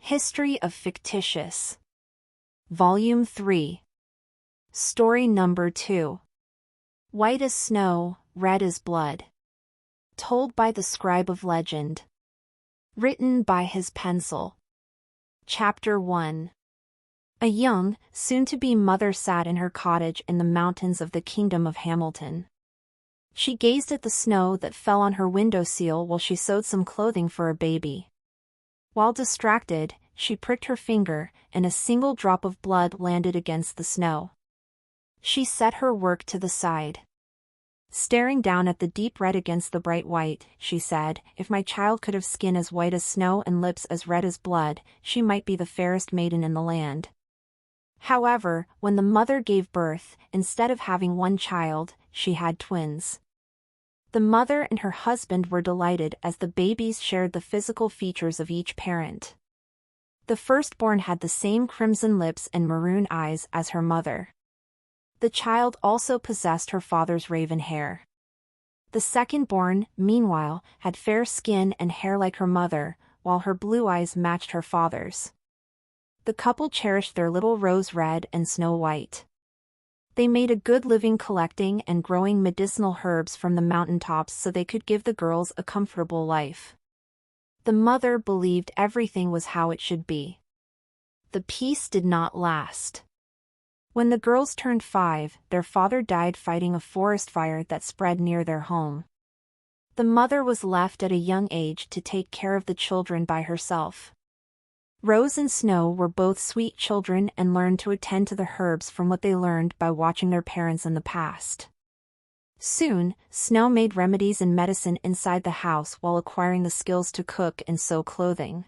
History of Fictitious. Volume 3. Story number 2. White as snow, red as blood. Told by the scribe of legend. Written by his pencil. Chapter 1. A young, soon-to-be mother sat in her cottage in the mountains of the kingdom of Hamilton. She gazed at the snow that fell on her windowsill while she sewed some clothing for a baby. While distracted, she pricked her finger, and a single drop of blood landed against the snow. She set her work to the side. Staring down at the deep red against the bright white, she said, "If my child could have skin as white as snow and lips as red as blood, she might be the fairest maiden in the land." However, when the mother gave birth, instead of having one child, she had twins. The mother and her husband were delighted as the babies shared the physical features of each parent. The firstborn had the same crimson lips and maroon eyes as her mother. The child also possessed her father's raven hair. The second-born, meanwhile, had fair skin and hair like her mother, while her blue eyes matched her father's. The couple cherished their little Rose Red and Snow White. They made a good living collecting and growing medicinal herbs from the mountaintops so they could give the girls a comfortable life. The mother believed everything was how it should be. The peace did not last. When the girls turned 5, their father died fighting a forest fire that spread near their home. The mother was left at a young age to take care of the children by herself. Rose and Snow were both sweet children and learned to attend to the herbs from what they learned by watching their parents in the past. Soon, Snow made remedies and medicine inside the house while acquiring the skills to cook and sew clothing.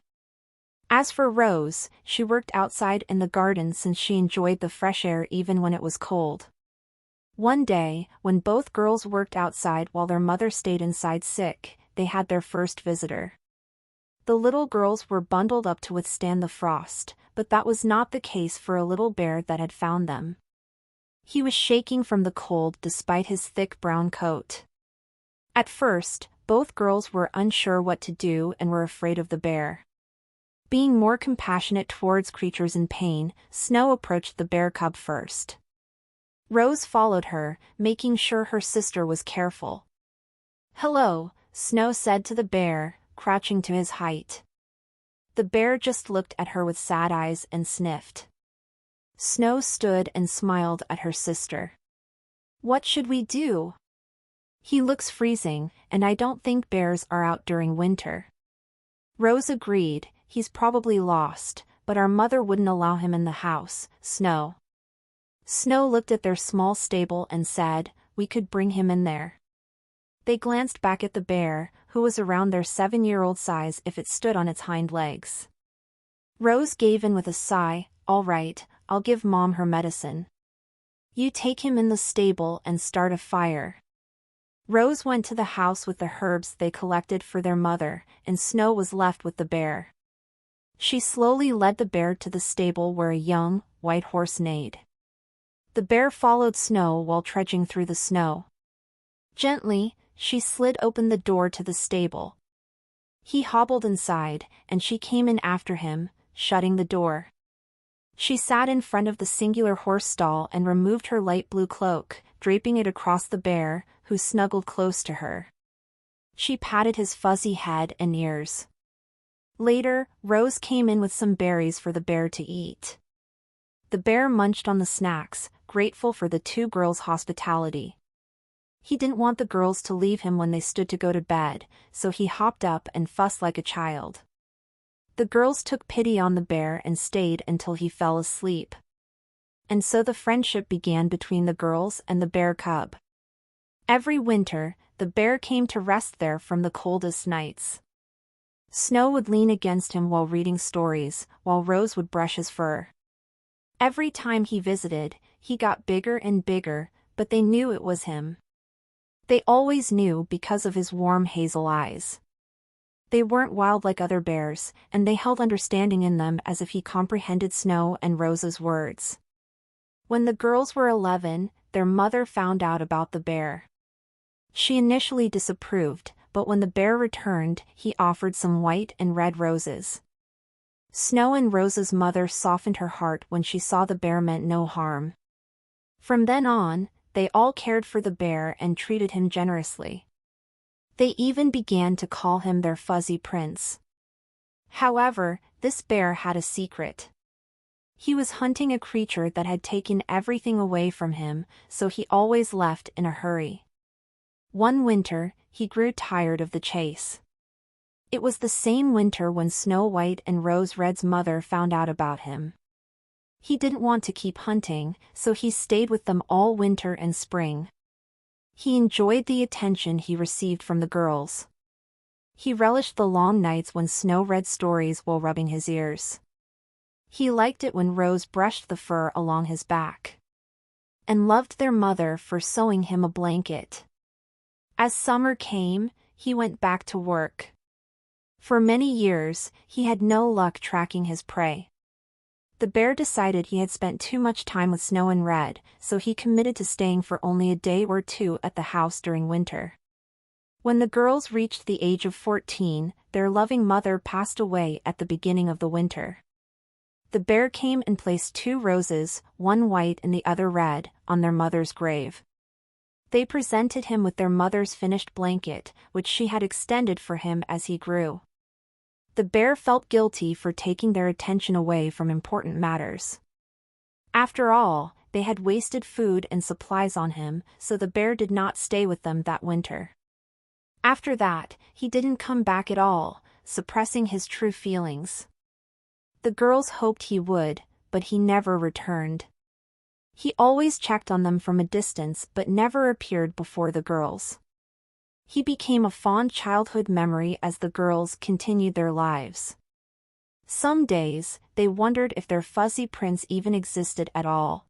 As for Rose, she worked outside in the garden since she enjoyed the fresh air even when it was cold. One day, when both girls worked outside while their mother stayed inside sick, they had their first visitor. The little girls were bundled up to withstand the frost, but that was not the case for a little bear that had found them. He was shaking from the cold despite his thick brown coat. At first, both girls were unsure what to do and were afraid of the bear. Being more compassionate towards creatures in pain, Snow approached the bear cub first. Rose followed her, making sure her sister was careful. "Hello," Snow said to the bear, crouching to his height. The bear just looked at her with sad eyes and sniffed. Snow stood and smiled at her sister. "What should we do? He looks freezing, and I don't think bears are out during winter." Rose agreed, "He's probably lost, but our mother wouldn't allow him in the house, Snow." Snow looked at their small stable and said, "We could bring him in there." They glanced back at the bear, who was around their 7-year-old size if it stood on its hind legs. Rose gave in with a sigh, "All right, I'll give Mom her medicine. You take him in the stable and start a fire." Rose went to the house with the herbs they collected for their mother, and Snow was left with the bear. She slowly led the bear to the stable where a young, white horse neighed. The bear followed Snow while trudging through the snow. Gently, she slid open the door to the stable. He hobbled inside, and she came in after him, shutting the door. She sat in front of the singular horse stall and removed her light blue cloak, draping it across the bear, who snuggled close to her. She patted his fuzzy head and ears. Later, Rose came in with some berries for the bear to eat. The bear munched on the snacks, grateful for the two girls' hospitality. He didn't want the girls to leave him when they stood to go to bed, so he hopped up and fussed like a child. The girls took pity on the bear and stayed until he fell asleep. And so the friendship began between the girls and the bear cub. Every winter, the bear came to rest there from the coldest nights. Snow would lean against him while reading stories, while Rose would brush his fur. Every time he visited, he got bigger and bigger, but they knew it was him. They always knew because of his warm hazel eyes. They weren't wild like other bears, and they held understanding in them as if he comprehended Snow and Rose's words. When the girls were 11, their mother found out about the bear. She initially disapproved, but when the bear returned, he offered some white and red roses. Snow and Rose's mother softened her heart when she saw the bear meant no harm. From then on, they all cared for the bear and treated him generously. They even began to call him their fuzzy prince. However, this bear had a secret. He was hunting a creature that had taken everything away from him, so he always left in a hurry. One winter, he grew tired of the chase. It was the same winter when Snow White and Rose Red's mother found out about him. He didn't want to keep hunting, so he stayed with them all winter and spring. He enjoyed the attention he received from the girls. He relished the long nights when Snow read stories while rubbing his ears. He liked it when Rose brushed the fur along his back. And loved their mother for sewing him a blanket. As summer came, he went back to work. For many years, he had no luck tracking his prey. The bear decided he had spent too much time with Snow and Red, so he committed to staying for only a day or two at the house during winter. When the girls reached the age of 14, their loving mother passed away at the beginning of the winter. The bear came and placed 2 roses, one white and the other red, on their mother's grave. They presented him with their mother's finished blanket, which she had extended for him as he grew. The bear felt guilty for taking their attention away from important matters. After all, they had wasted food and supplies on him, so the bear did not stay with them that winter. After that, he didn't come back at all, suppressing his true feelings. The girls hoped he would, but he never returned. He always checked on them from a distance but never appeared before the girls. He became a fond childhood memory as the girls continued their lives. Some days, they wondered if their fuzzy prince even existed at all.